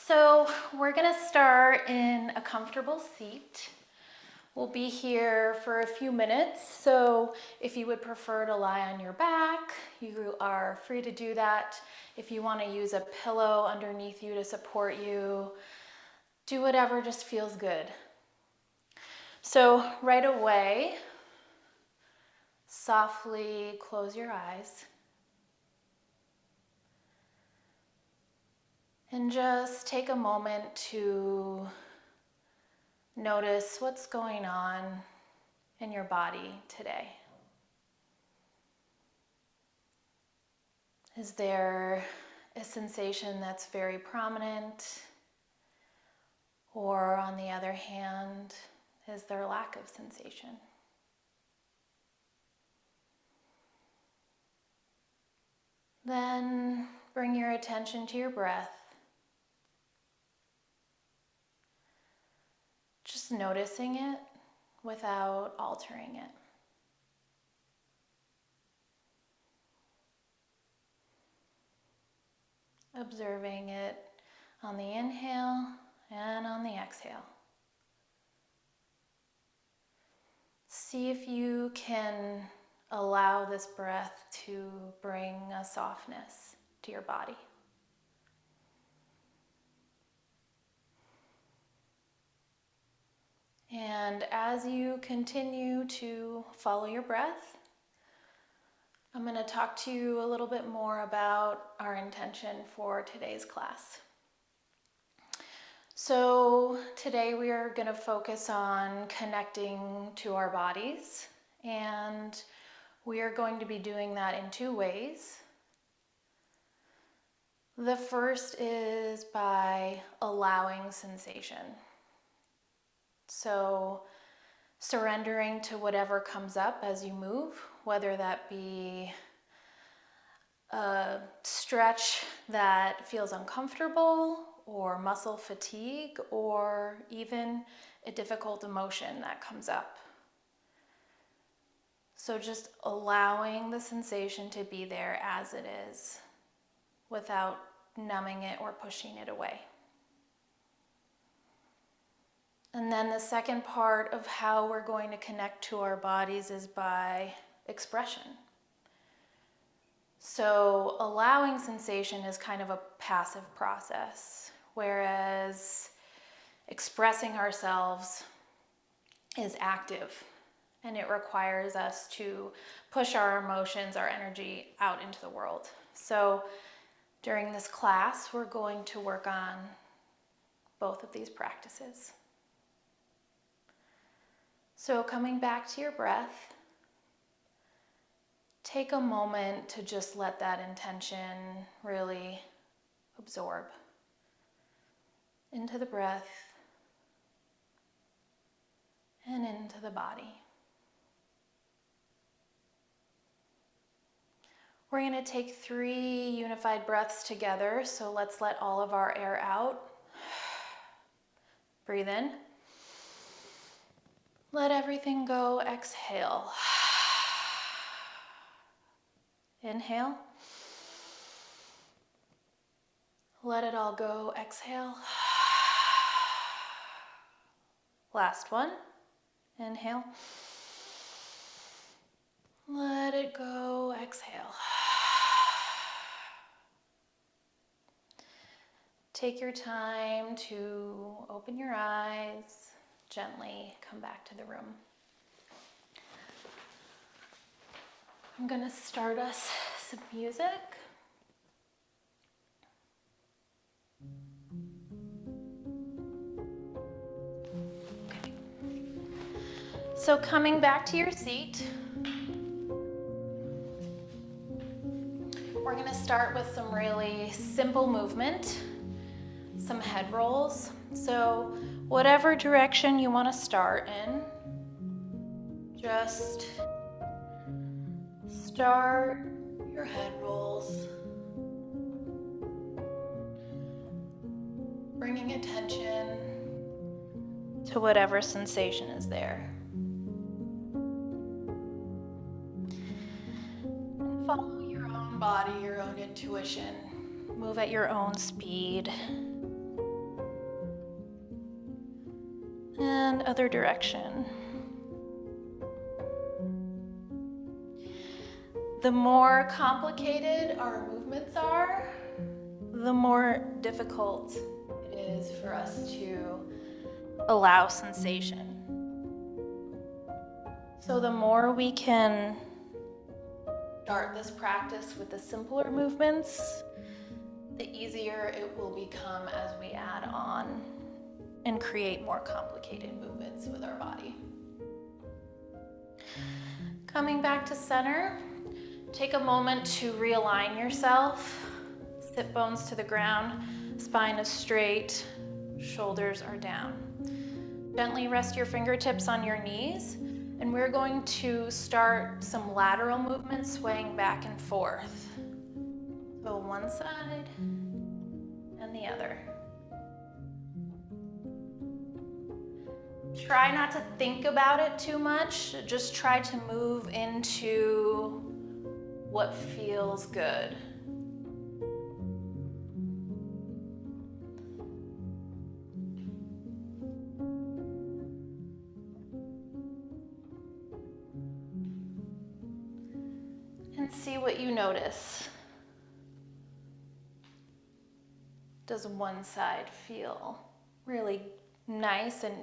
So we're gonna start in a comfortable seat. We'll be here for a few minutes, so if you would prefer to lie on your back, you are free to do that. If you want to use a pillow underneath you to support you, do whatever just feels good. So right away, softly close your eyes and just take a moment to notice what's going on in your body today. Is there a sensation that's very prominent? Or on the other hand, is there a lack of sensation? Then bring your attention to your breath. Just noticing it without altering it. Observing it on the inhale and on the exhale. See if you can allow this breath to bring a softness to your body. And as you continue to follow your breath, I'm going to talk to you a little bit more about our intention for today's class. So today we are going to focus on connecting to our bodies, and we are going to be doing that in two ways. The first is by allowing sensation. So surrendering to whatever comes up as you move, whether that be a stretch that feels uncomfortable, or muscle fatigue, or even a difficult emotion that comes up. So just allowing the sensation to be there as it is, without numbing it or pushing it away. And then the second part of how we're going to connect to our bodies is by expression. So allowing sensation is kind of a passive process, whereas expressing ourselves is active, and it requires us to push our emotions, our energy out into the world. So during this class, we're going to work on both of these practices. So coming back to your breath, take a moment to just let that intention really absorb into the breath and into the body. We're going to take 3 unified breaths together, so let's let all of our air out. Breathe in. Let everything go, exhale. Inhale. Let it all go, exhale. Last one. Inhale. Let it go, exhale. Take your time to open your eyes, gently come back to the room. I'm going to start us some music. Okay. So coming back to your seat, we're going to start with some really simple movement, some head rolls. So whatever direction you want to start in, just start your head rolls, bringing attention to whatever sensation is there. And follow your own body, your own intuition. Move at your own speed. And other direction. The more complicated our movements are, the more difficult it is for us to allow sensation. So the more we can start this practice with the simpler movements, the easier it will become as we add on and create more complicated movements with our body. Coming back to center, take a moment to realign yourself. Sit bones to the ground, spine is straight, shoulders are down. Gently rest your fingertips on your knees, and we're going to start some lateral movements swaying back and forth. So one side and the other. Try not to think about it too much. Just try to move into what feels good. And see what you notice. Does one side feel really nice and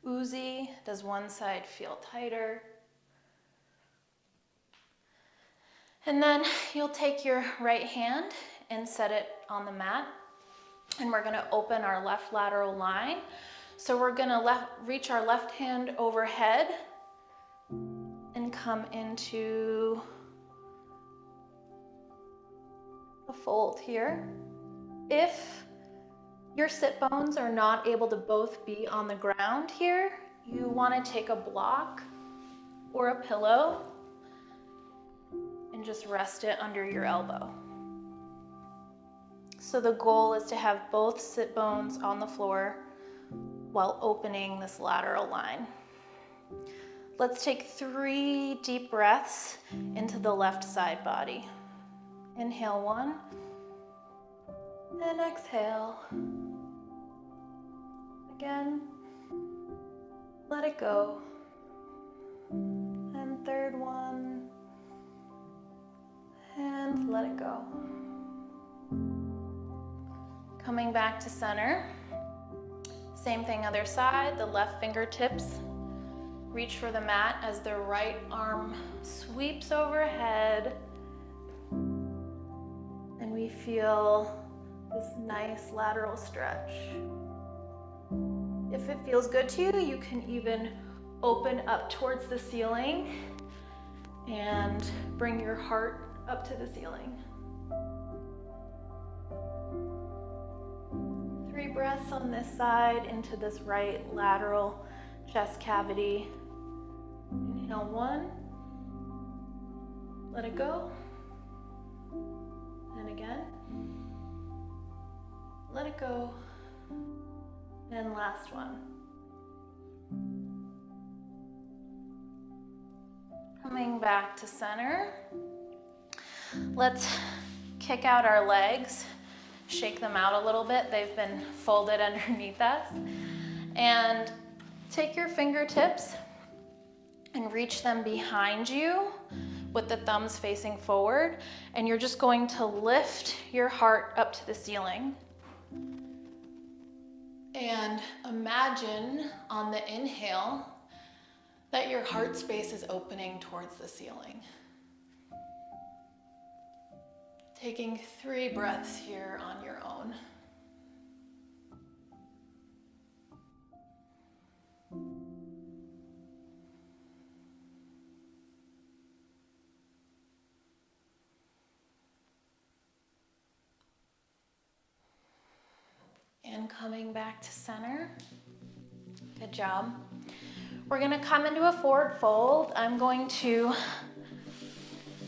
oozy? Does one side feel tighter? And then you'll take your right hand and set it on the mat. And we're gonna open our left lateral line. So we're gonna reach our left hand overhead and come into a fold here. If your sit bones are not able to both be on the ground here, you want to take a block or a pillow and just rest it under your elbow. So the goal is to have both sit bones on the floor while opening this lateral line. Let's take 3 deep breaths into the left side body. Inhale 1, and exhale. Again, let it go. And third one, and let it go. Coming back to center. Same thing, other side, the left fingertips reach for the mat as the right arm sweeps overhead. And we feel this nice lateral stretch. If it feels good to you, you can even open up towards the ceiling and bring your heart up to the ceiling. 3 breaths on this side into this right lateral chest cavity. Inhale 1, let it go. And again, let it go. And last one. Coming back to center. Let's kick out our legs, shake them out a little bit. They've been folded underneath us. And take your fingertips and reach them behind you with the thumbs facing forward. And you're just going to lift your heart up to the ceiling. And imagine on the inhale that your heart space is opening towards the ceiling. Taking 3 breaths here on your own. And coming back to center. Good job. We're gonna come into a forward fold. I'm going to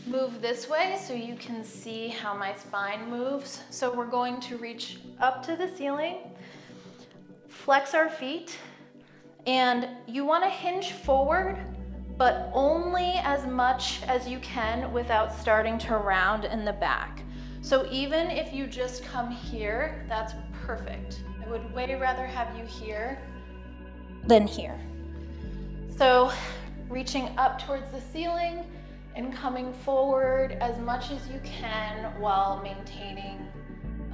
move this way so you can see how my spine moves. So we're going to reach up to the ceiling, flex our feet, and you wanna hinge forward, but only as much as you can without starting to round in the back. So even if you just come here, that's perfect. I would way rather have you here than here. So reaching up towards the ceiling and coming forward as much as you can while maintaining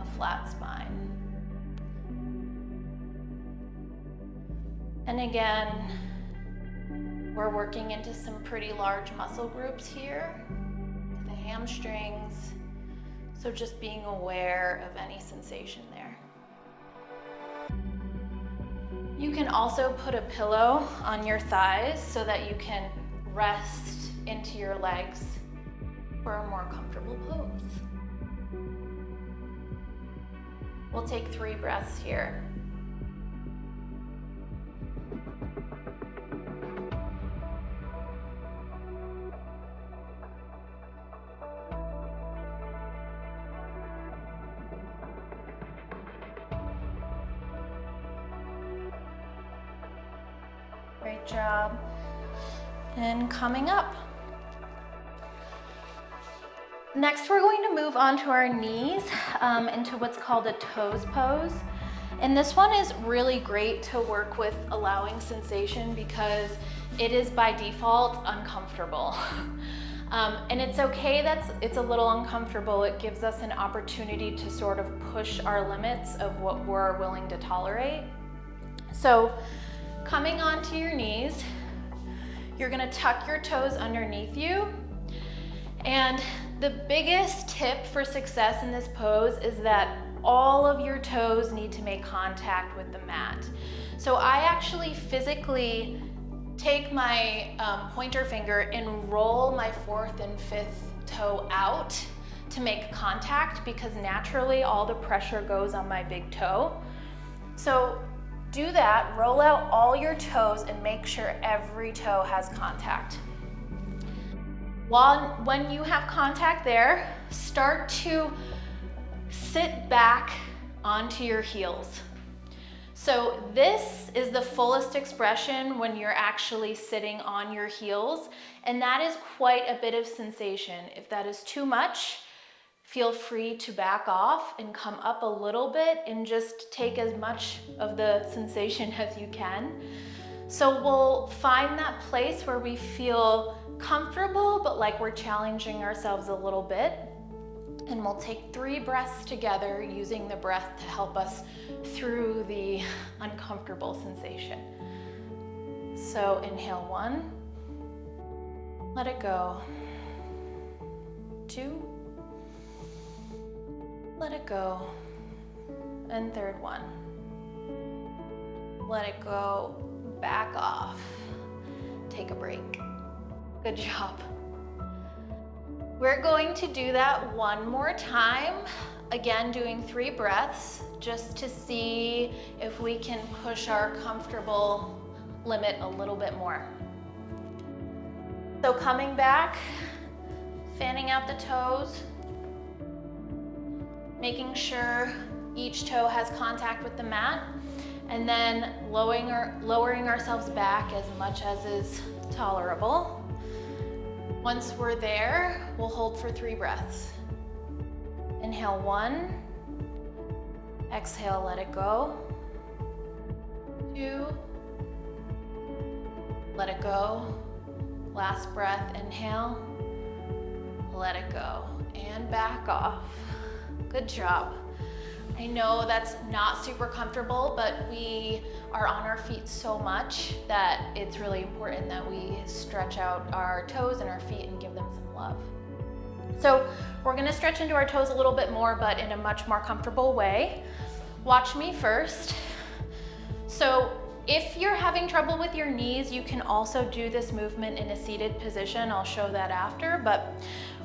a flat spine. And again, we're working into some pretty large muscle groups here, the hamstrings. So just being aware of any sensation there. You can also put a pillow on your thighs so that you can rest into your legs for a more comfortable pose. We'll take 3 breaths here. Great job. And coming up. Next, we're going to move onto our knees into what's called a toes pose. And this one is really great to work with allowing sensation because it is by default uncomfortable. And it's okay that it's a little uncomfortable. It gives us an opportunity to sort of push our limits of what we're willing to tolerate. So coming onto your knees, you're gonna tuck your toes underneath you. And the biggest tip for success in this pose is that all of your toes need to make contact with the mat. So I actually physically take my pointer finger and roll my 4th and 5th toe out to make contact because naturally all the pressure goes on my big toe. So do that, roll out all your toes and make sure every toe has contact. When you have contact there, start to sit back onto your heels. So this is the fullest expression when you're actually sitting on your heels, and that is quite a bit of sensation. If that is too much, feel free to back off and come up a little bit and just take as much of the sensation as you can. So we'll find that place where we feel comfortable, but like we're challenging ourselves a little bit. And we'll take 3 breaths together using the breath to help us through the uncomfortable sensation. So inhale 1, let it go. 2, let it go. And 3rd one, let it go, back off, take a break. Good job. We're going to do that one more time. Again, doing 3 breaths just to see if we can push our comfortable limit a little bit more. So coming back, fanning out the toes, making sure each toe has contact with the mat, and then lowering ourselves back as much as is tolerable. Once we're there, we'll hold for 3 breaths. Inhale 1, exhale, let it go. 2, let it go. Last breath, inhale, let it go, and back off. Good job. I know that's not super comfortable, but we are on our feet so much that it's really important that we stretch out our toes and our feet and give them some love. So we're gonna stretch into our toes a little bit more, but in a much more comfortable way. Watch me first. So if you're having trouble with your knees, you can also do this movement in a seated position. I'll show that after, but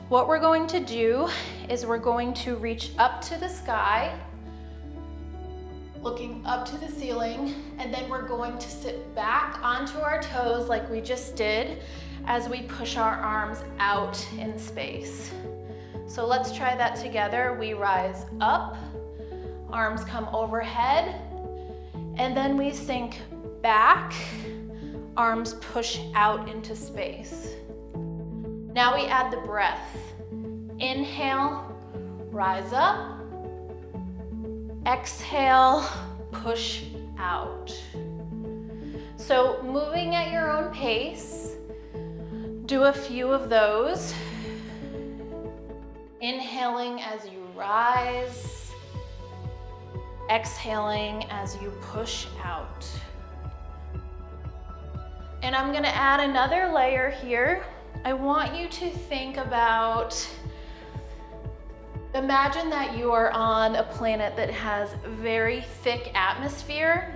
what we're going to do is we're going to reach up to the sky, looking up to the ceiling, and then we're going to sit back onto our toes like we just did as we push our arms out in space. So let's try that together. We rise up, arms come overhead, and then we sink back, arms push out into space. Now we add the breath. Inhale, rise up. Exhale, push out. So moving at your own pace, do a few of those. Inhaling as you rise, exhaling as you push out. And I'm gonna add another layer here. I want you to think about, imagine that you are on a planet that has very thick atmosphere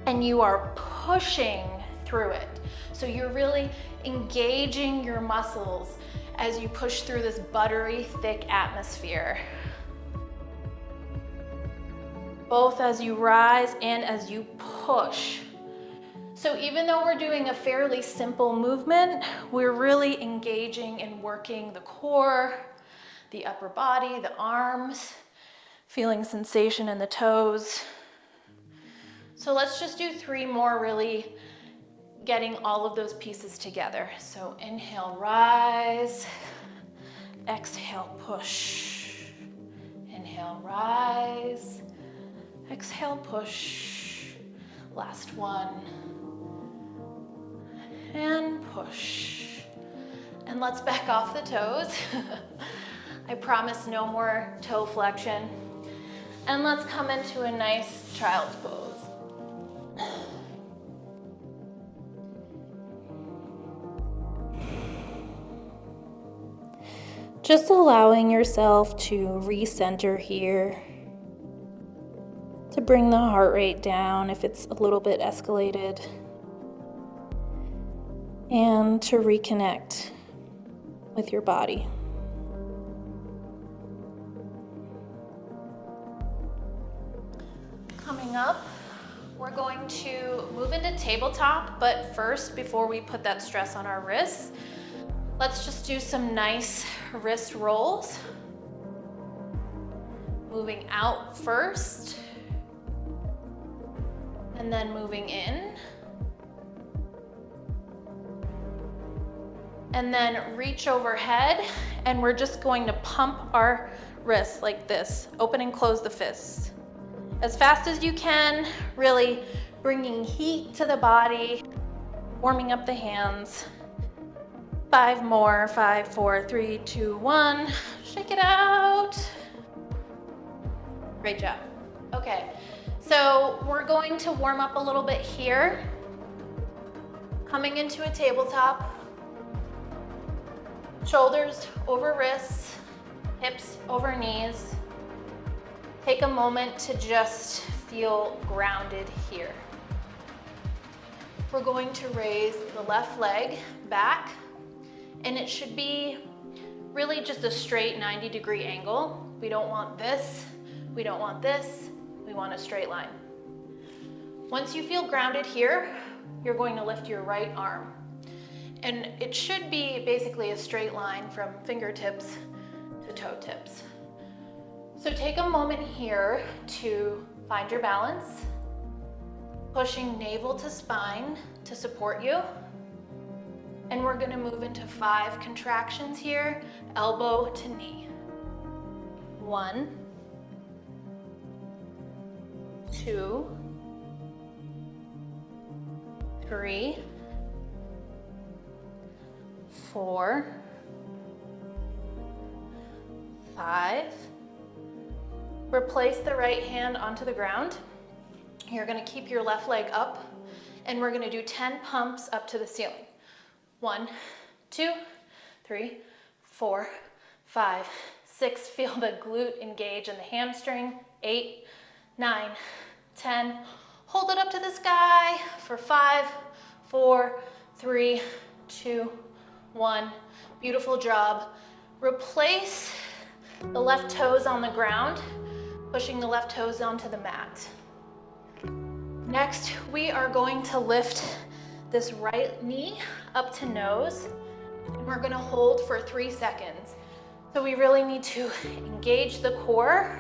and you are pushing through it. So you're really engaging your muscles as you push through this buttery, thick atmosphere. Both as you rise and as you push. So even though we're doing a fairly simple movement, we're really engaging and working the core, the upper body, the arms, feeling sensation in the toes. So let's just do 3 more, really getting all of those pieces together. So inhale, rise. Exhale, push. Inhale, rise. Exhale, push. Last one. And push. And let's back off the toes. I promise no more toe flexion. And let's come into a nice child's pose. Just allowing yourself to recenter here, to bring the heart rate down if it's a little bit escalated, and to reconnect with your body. Coming up, we're going to move into tabletop, but first, before we put that stress on our wrists, let's just do some nice wrist rolls. Moving out first, and then moving in. And then reach overhead, and we're just going to pump our wrists like this. Open and close the fists. As fast as you can, really bringing heat to the body, warming up the hands. 5 more, 5, 4, 3, 2, 1. Shake it out. Great job. Okay, so we're going to warm up a little bit here. Coming into a tabletop. Shoulders over wrists, hips over knees. Take a moment to just feel grounded here. We're going to raise the left leg back, and it should be really just a straight 90-degree angle. We don't want this, we don't want this, we want a straight line. Once you feel grounded here, you're going to lift your right arm. And it should be basically a straight line from fingertips to toe tips. So take a moment here to find your balance, pushing navel to spine to support you. And we're gonna move into 5 contractions here, elbow to knee. 1, 2, 3, 4, 5. Replace the right hand onto the ground. You're gonna keep your left leg up, and we're gonna do 10 pumps up to the ceiling. 1, 2, 3, 4, 5, 6. Feel the glute engage in the hamstring. 8, 9, 10. Hold it up to the sky for 5, 4, 3, 2, 1. Beautiful job. Replace the left toes on the ground, pushing the left toes onto the mat. Next, we are going to lift this right knee up to nose, and we're gonna hold for 3 seconds. So we really need to engage the core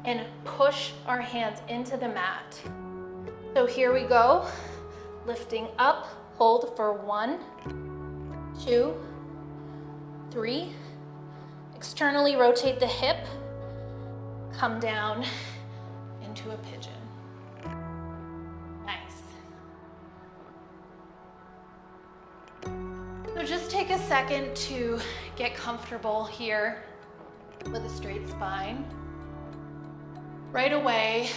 and push our hands into the mat. So here we go, lifting up, hold for 1, 2, 3. Externally rotate the hip, come down into a pigeon. Nice. second to get comfortable here with a straight spine. Right away,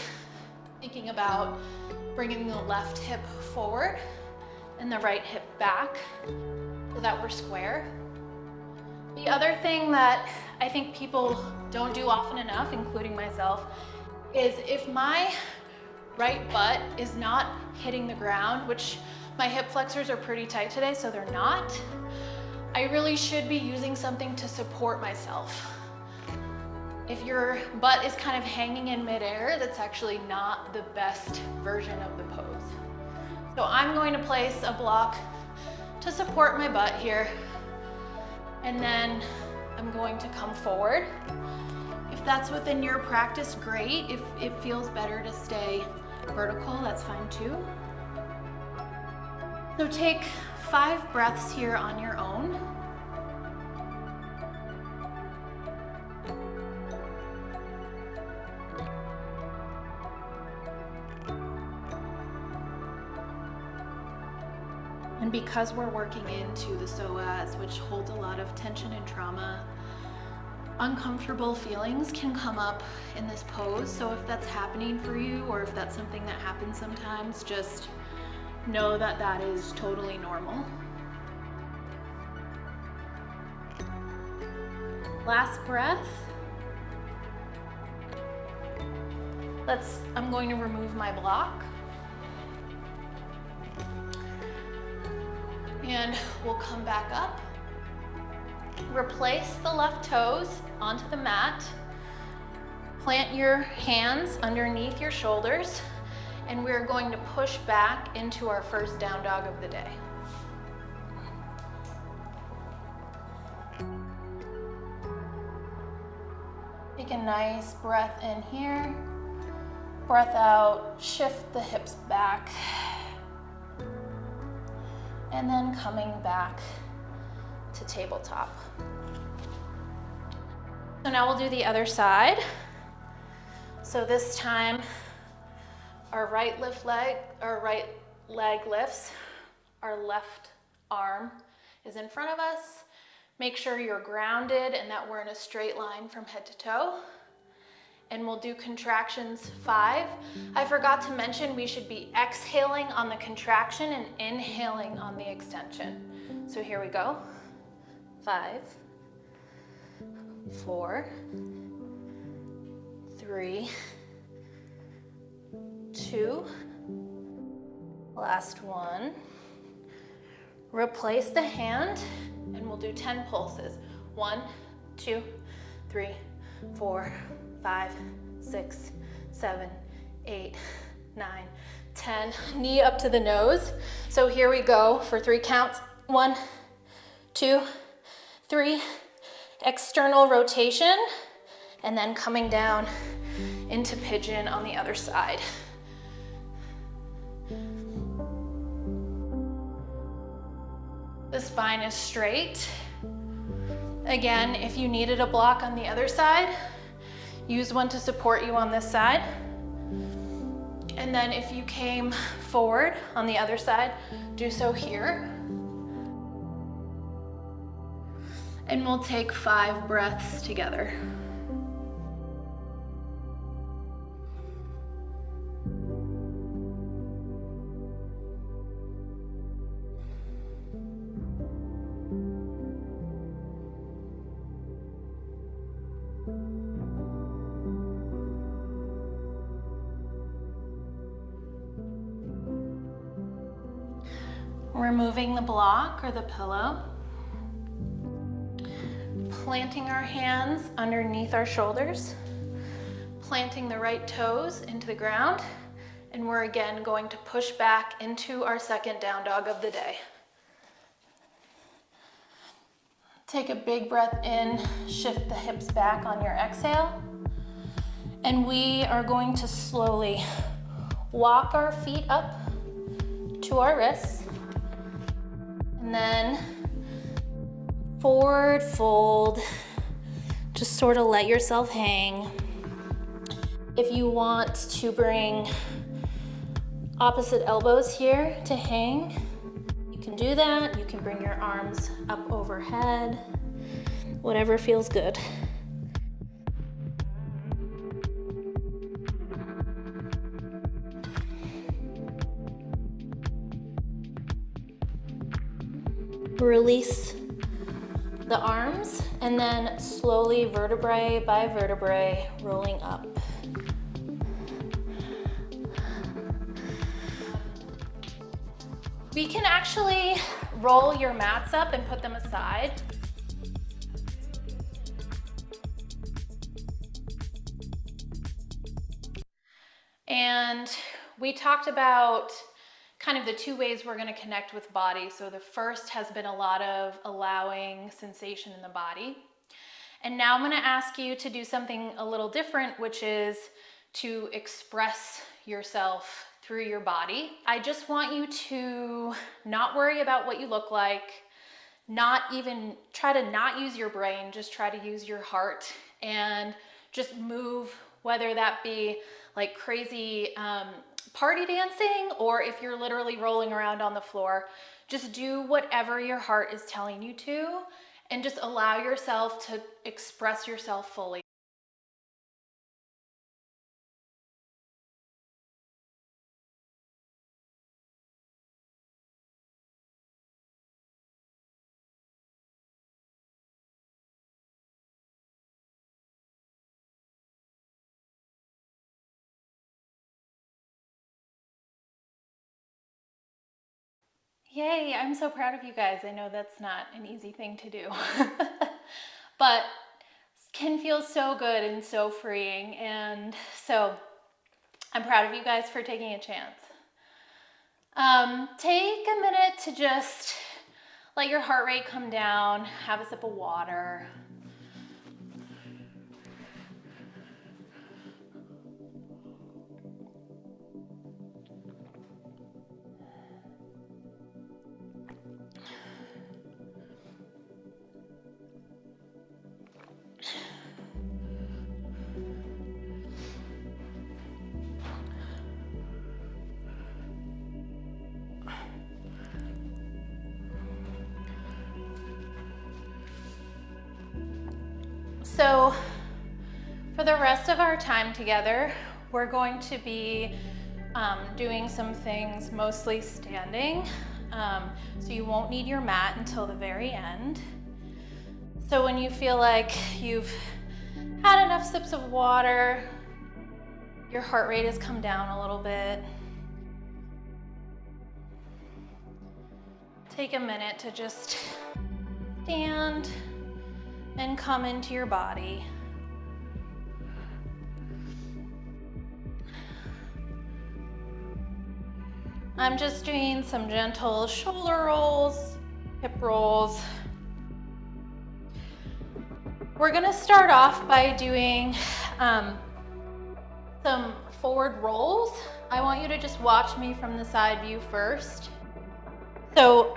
thinking about bringing the left hip forward and the right hip back so that we're square. The other thing that I think people don't do often enough, including myself, is if my right butt is not hitting the ground, which my hip flexors are pretty tight today, so they're not, I really should be using something to support myself. If your butt is kind of hanging in midair, that's actually not the best version of the pose. So I'm going to place a block to support my butt here, and then I'm going to come forward. If that's within your practice, great. If it feels better to stay vertical, that's fine too. So take 5 breaths here on your own. And because we're working into the psoas, which holds a lot of tension and trauma, uncomfortable feelings can come up in this pose. So if that's happening for you, or if that's something that happens sometimes, just know that that is totally normal. Last breath. I'm going to remove my block. And we'll come back up. Replace the left toes onto the mat. Plant your hands underneath your shoulders, and we're going to push back into our first down dog of the day. Take a nice breath in here. Breath out, shift the hips back. And then coming back to tabletop. So now we'll do the other side. So this time, our right leg lifts, our left arm is in front of us. Make sure you're grounded and that we're in a straight line from head to toe. And we'll do contractions 5. I forgot to mention we should be exhaling on the contraction and inhaling on the extension. So here we go. 5, 4, 3, 2, last one. Replace the hand and we'll do 10 pulses. 1, 2, 3, 4, 5, 6, 7, 8, 9, 10. Knee up to the nose. So here we go for 3 counts. 1, 2, 3. External rotation, and then coming down into pigeon on the other side. The spine is straight. Again, if you needed a block on the other side, use one to support you on this side. And then if you came forward on the other side, do so here. And we'll take 5 breaths together. Removing the block or the pillow. Planting our hands underneath our shoulders, planting the right toes into the ground, and we're again going to push back into our second down dog of the day. Take a big breath in, shift the hips back on your exhale, and we are going to slowly walk our feet up to our wrists, and then forward fold, just sort of let yourself hang. If you want to bring opposite elbows here to hang, you can do that. You can bring your arms up overhead, whatever feels good. Release the arms and then slowly, vertebrae by vertebrae, rolling up. We can actually roll your mats up and put them aside. And we talked about kind of the two ways we're going to connect with body. So the first has been a lot of allowing sensation in the body. And now I'm going to ask you to do something a little different, which is to express yourself through your body. I just want you to not worry about what you look like, not even try to not use your brain, just try to use your heart and just move, whether that be like crazy party dancing, or if you're literally rolling around on the floor, just do whatever your heart is telling you to, and just allow yourself to express yourself fully. Yay, I'm so proud of you guys. I know that's not an easy thing to do, but can feel so good and so freeing. And so I'm proud of you guys for taking a chance. Take a minute to just let your heart rate come down, have a sip of water. So for the rest of our time together, we're going to be doing some things mostly standing. So you won't need your mat until the very end. So when you feel like you've had enough sips of water, your heart rate has come down a little bit, take a minute to just stand and come into your body. I'm just doing some gentle shoulder rolls, hip rolls. We're gonna start off by doing some forward rolls. I want you to just watch me from the side view first. So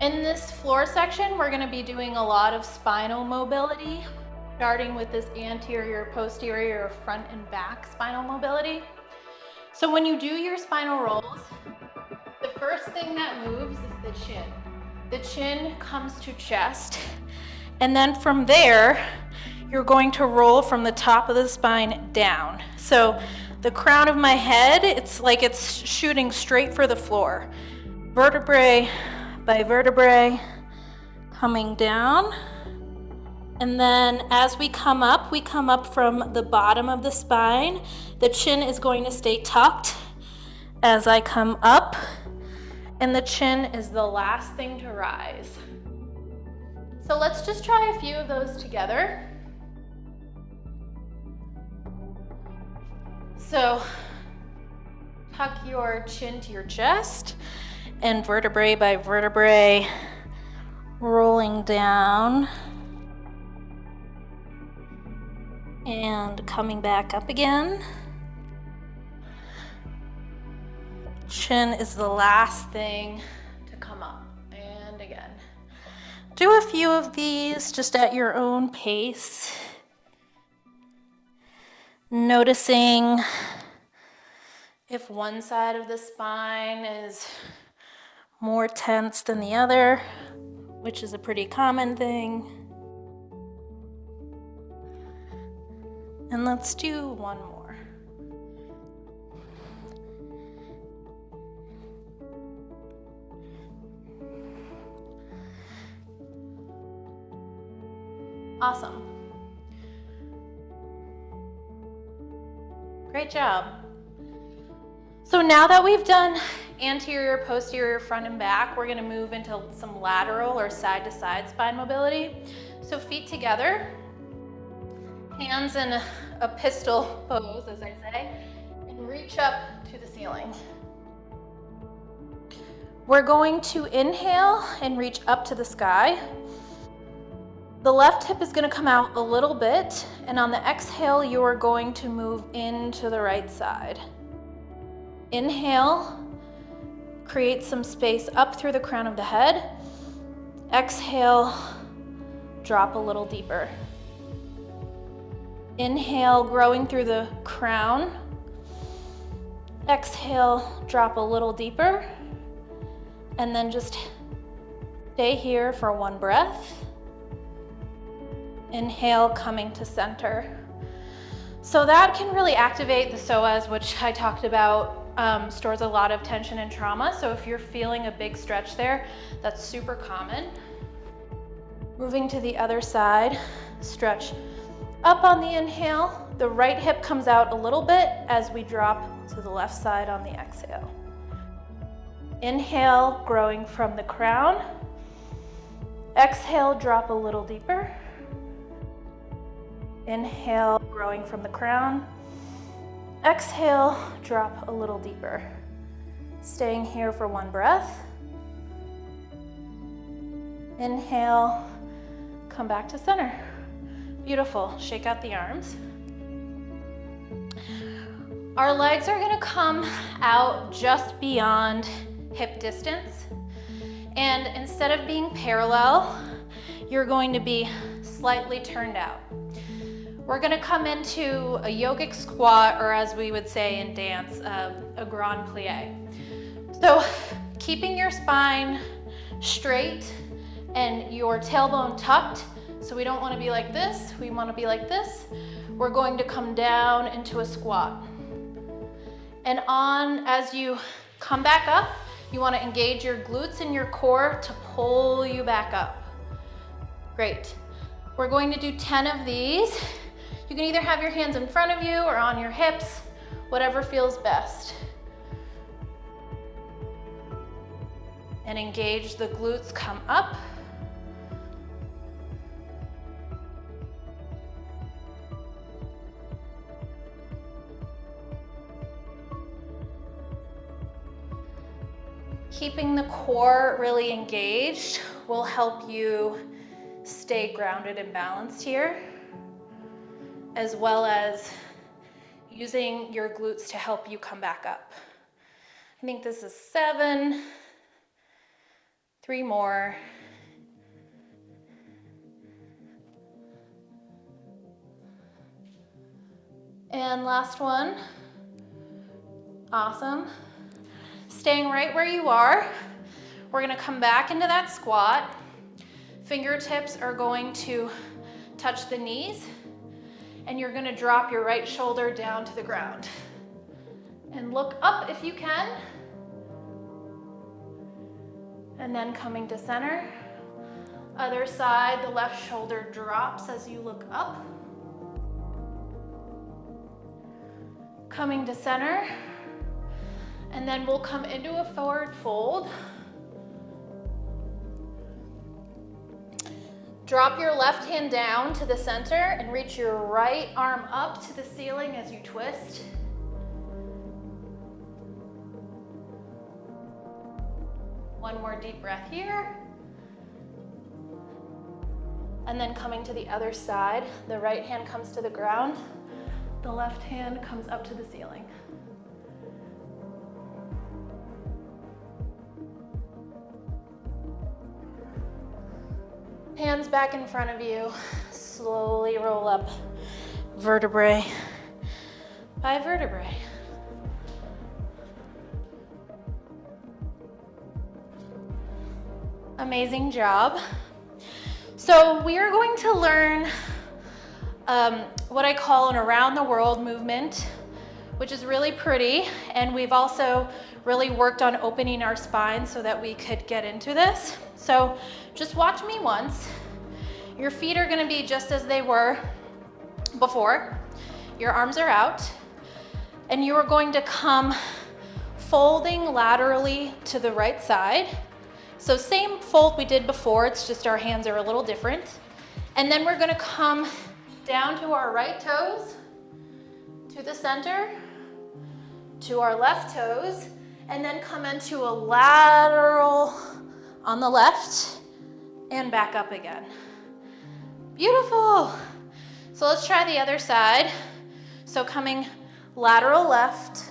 in this floor section, we're gonna be doing a lot of spinal mobility, starting with this anterior, posterior, front and back spinal mobility. So when you do your spinal rolls, the first thing that moves is the chin. The chin comes to chest, and then from there, you're going to roll from the top of the spine down. So the crown of my head, it's like it's shooting straight for the floor. Vertebrae by vertebrae, coming down. And then as we come up from the bottom of the spine. The chin is going to stay tucked as I come up, and the chin is the last thing to rise. So let's just try a few of those together. So tuck your chin to your chest, and vertebrae by vertebrae, rolling down and coming back up again. Chin is the last thing to come up, and again. Do a few of these just at your own pace. Noticing if one side of the spine is more tense than the other, which is a pretty common thing. And let's do one more. Awesome. Great job. So now that we've done anterior, posterior, front, and back, we're going to move into some lateral or side-to-side spine mobility. So feet together, hands in a pistol pose, as I say, and reach up to the ceiling. We're going to inhale and reach up to the sky. The left hip is going to come out a little bit, and on the exhale, you are going to move into the right side. Inhale, create some space up through the crown of the head. Exhale, drop a little deeper. Inhale, growing through the crown. Exhale, drop a little deeper. And then just stay here for one breath. Inhale, coming to center. So that can really activate the psoas, which I talked about, stores a lot of tension and trauma. So if you're feeling a big stretch there, that's super common. Moving to the other side, stretch up on the inhale. The right hip comes out a little bit as we drop to the left side on the exhale. Inhale, growing from the crown. Exhale, drop a little deeper. Inhale, growing from the crown. Exhale, drop a little deeper. Staying here for one breath. Inhale, come back to center. Beautiful. Shake out the arms. Our legs are going to come out just beyond hip distance. And instead of being parallel, you're going to be slightly turned out. We're going to come into a yogic squat, or as we would say in dance, a grand plie. So keeping your spine straight and your tailbone tucked. So we don't want to be like this, we want to be like this. We're going to come down into a squat. And as you come back up, you want to engage your glutes and your core to pull you back up. Great. We're going to do 10 of these. You can either have your hands in front of you or on your hips, whatever feels best. And engage the glutes, come up. Keeping the core really engaged will help you stay grounded and balanced here, as well as using your glutes to help you come back up. I think this is 7. 3 more. And last one. Awesome. Staying right where you are. We're going to come back into that squat. Fingertips are going to touch the knees, and you're going to drop your right shoulder down to the ground. And look up if you can. And then coming to center. Other side, the left shoulder drops as you look up. Coming to center. And then we'll come into a forward fold. Drop your left hand down to the center and reach your right arm up to the ceiling as you twist. One more deep breath here. And then coming to the other side, the right hand comes to the ground, the left hand comes up to the ceiling. Hands back in front of you. Slowly roll up vertebrae by vertebrae. Amazing job. So we are going to learn what I call an around the world movement, which is really pretty. And we've also really worked on opening our spine so that we could get into this. So just watch me once. Your feet are gonna be just as they were before. Your arms are out. And you are going to come folding laterally to the right side. So same fold we did before, it's just our hands are a little different. And then we're gonna come down to our right toes, to the center, to our left toes, and then come into a lateral on the left and back up again. Beautiful. So let's try the other side. So coming lateral left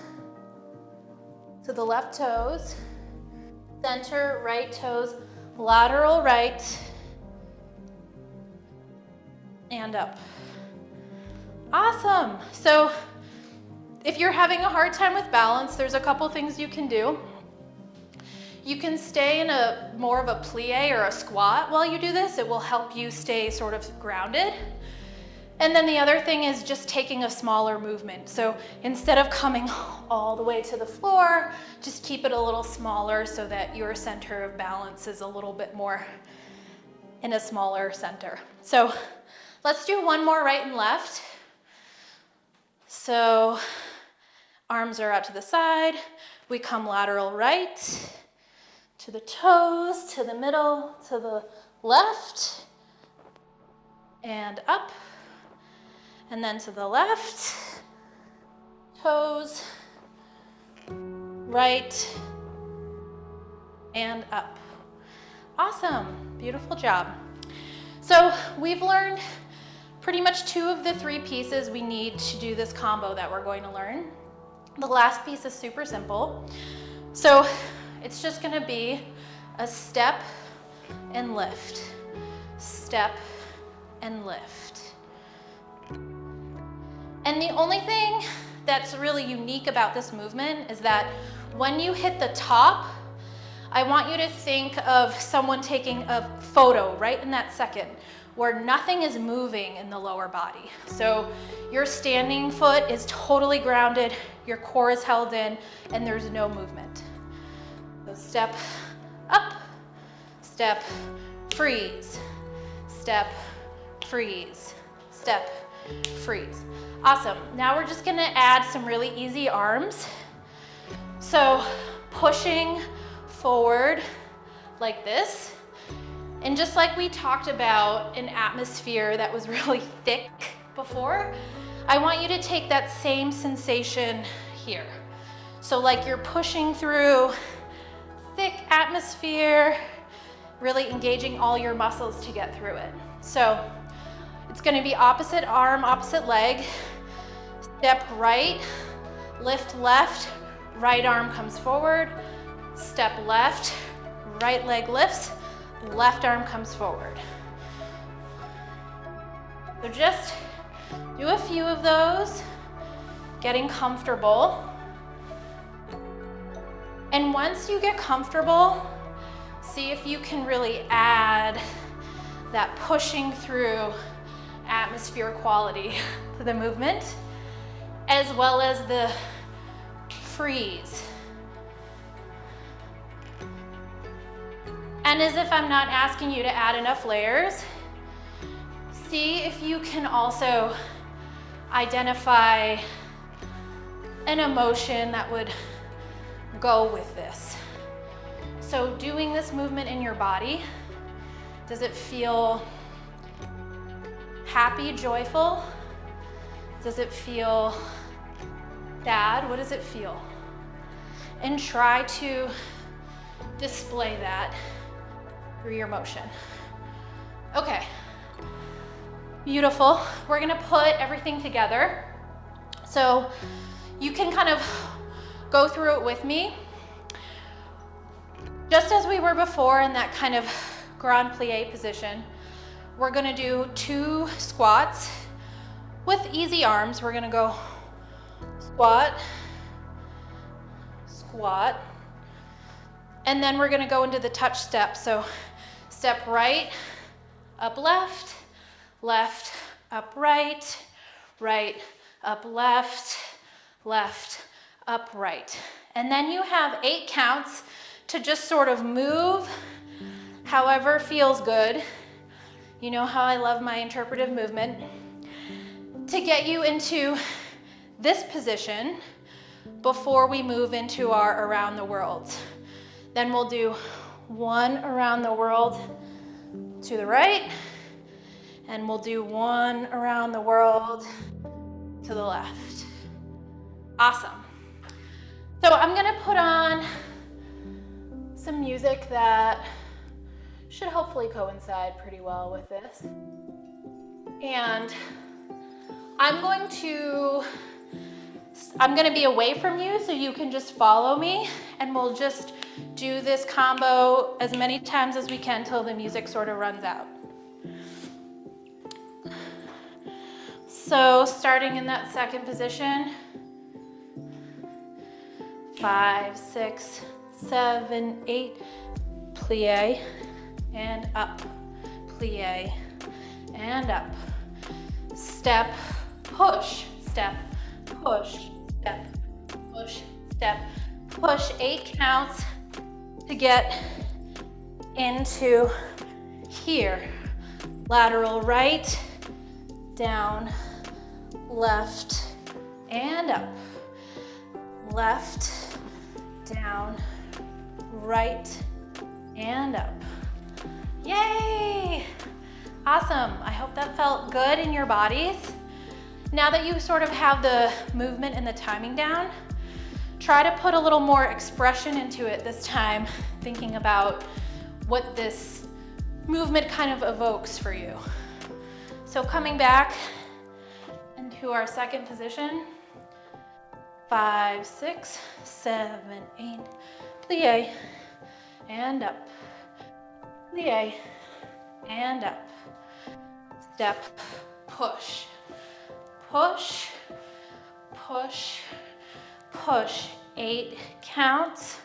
to the left toes, center right toes, lateral right, and up. Awesome. So if you're having a hard time with balance, there's a couple things you can do. You can stay in more of a plie or a squat while you do this. It will help you stay sort of grounded. And then the other thing is just taking a smaller movement. So instead of coming all the way to the floor, just keep it a little smaller so that your center of balance is a little bit more in a smaller center. So let's do one more right and left. So arms are out to the side. We come lateral right to the toes, to the middle, to the left, and up. And then to the left, toes, right, and up. Awesome, beautiful job. So we've learned pretty much 2 of the 3 pieces we need to do this combo that we're going to learn. The last piece is super simple. So it's just gonna be a step and lift, step and lift. And the only thing that's really unique about this movement is that when you hit the top, I want you to think of someone taking a photo right in that second where nothing is moving in the lower body. So your standing foot is totally grounded, your core is held in, and there's no movement. So step up, step, freeze, step, freeze, step, freeze. Awesome. Now we're just gonna add some really easy arms. So pushing forward like this. And just like we talked about an atmosphere that was really thick before, I want you to take that same sensation here. So like you're pushing through thick atmosphere, really engaging all your muscles to get through it. So it's gonna be opposite arm, opposite leg. Step right, lift left, right arm comes forward. Step left, right leg lifts, left arm comes forward. So just do a few of those, getting comfortable. And once you get comfortable, see if you can really add that pushing through atmosphere quality to the movement, as well as the freeze. And as if I'm not asking you to add enough layers, see if you can also identify an emotion that would go with this. So doing this movement in your body, does it feel happy, joyful? Does it feel sad? What does it feel? And try to display that through your motion. Okay, beautiful. We're gonna put everything together. So you can kind of go through it with me. Just as we were before in that kind of grand plie position, we're gonna do 2 squats with easy arms. We're gonna go squat, squat, and then we're gonna go into the touch step. So Step right, up left, left, up right, right, up left, left, up right. And then you have 8 counts to just sort of move however feels good. You know how I love my interpretive movement. To get you into this position before we move into our around the world. Then we'll do 1 around the world to the right, and we'll do 1 around the world to the left. Awesome. So I'm gonna put on some music that should hopefully coincide pretty well with this. And I'm gonna be away from you so you can just follow me, and we'll just do this combo as many times as we can till the music sort of runs out. So starting in that second position, 5, 6, 7, 8, plie, and up, plie, and up. Step, push, step, push, step, push, step, push. 8 counts to get into here. Lateral right, down, left, and up. Left, down, right, and up. Yay! Awesome. I hope that felt good in your bodies. Now that you sort of have the movement and the timing down, try to put a little more expression into it this time, thinking about what this movement kind of evokes for you. So coming back into our second position, 5, 6, 7, 8, plie, and up, plie, and up. Step, push, push, push, push. 8 counts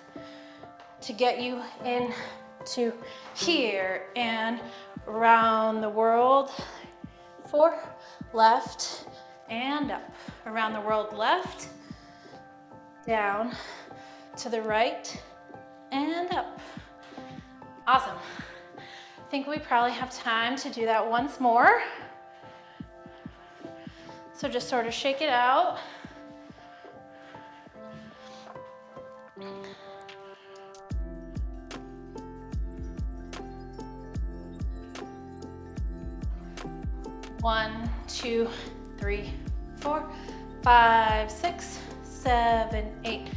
to get you into here and around the world. 4, left, and up. Around the world, left, down, to the right, and up. Awesome. I think we probably have time to do that once more. So just sort of shake it out. One, 2, 3, 4, 5, 6, 7, 8.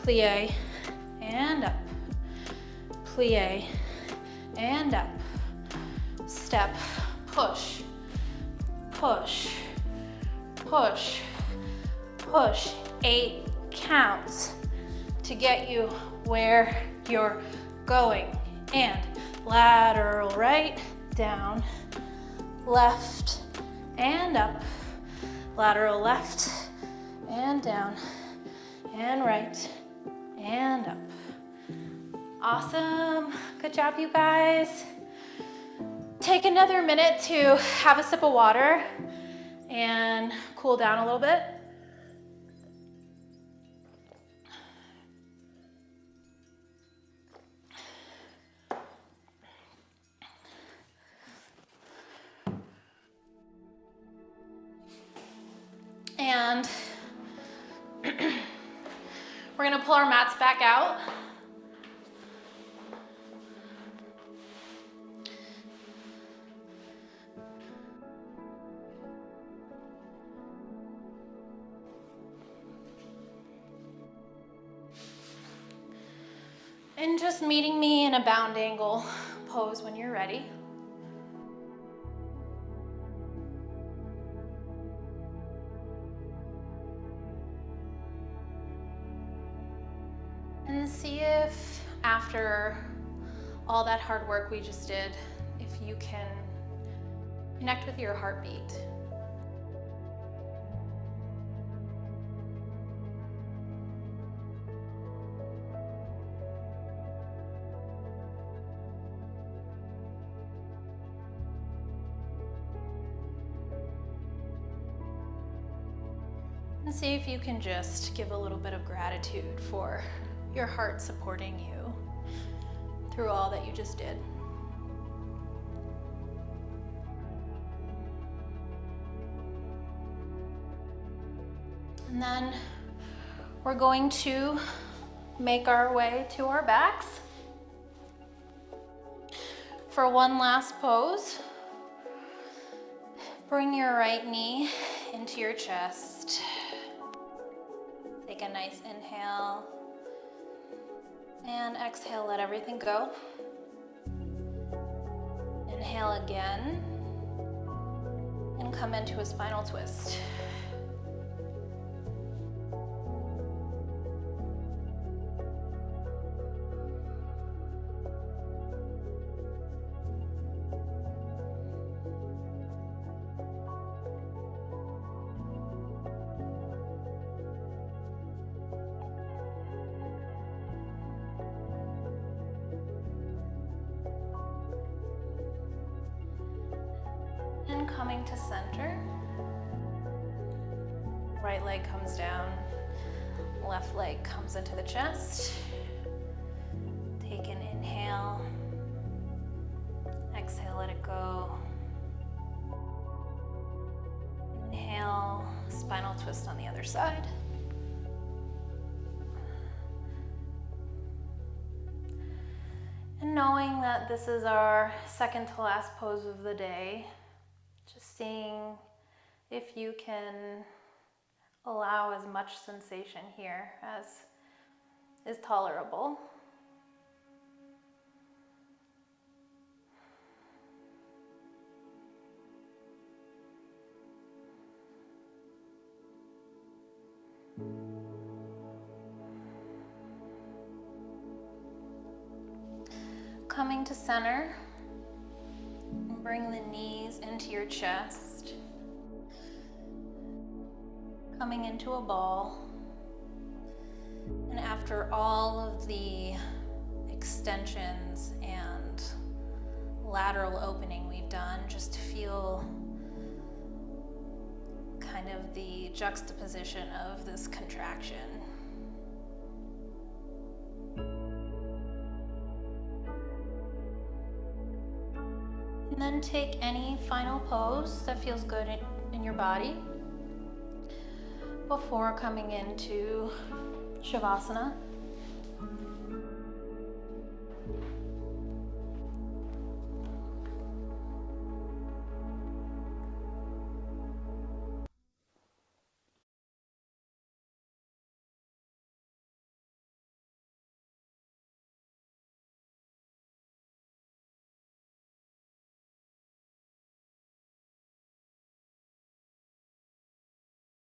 Plie and up. Plie and up. Step, push, push, push, push. 8 counts to get you where you're going. And lateral right, down, left, and up. Lateral left, and down, and right, and up. Awesome. Good job, you guys. Take another minute to have a sip of water and cool down a little bit. And we're gonna pull our mats back out. And just meeting me in a bound angle pose when you're ready. And see if after all that hard work we just did, if you can connect with your heartbeat. And see if you can just give a little bit of gratitude for your heart supporting you through all that you just did. And then we're going to make our way to our backs. For one last pose, bring your right knee into your chest. Take a nice inhale and exhale, let everything go. Inhale again and come into a spinal twist. And coming to center. Right leg comes down, left leg comes into the chest. Take an inhale, exhale, let it go. Inhale, spinal twist on the other side. And knowing that this is our second to last pose of the day, just seeing if you can allow as much sensation here as is tolerable. Coming to center, bring the knees into your chest. Coming into a ball. And after all of the extensions and lateral opening we've done, just feel kind of the juxtaposition of this contraction. And then take any final pose that feels good in your body before coming into Savasana.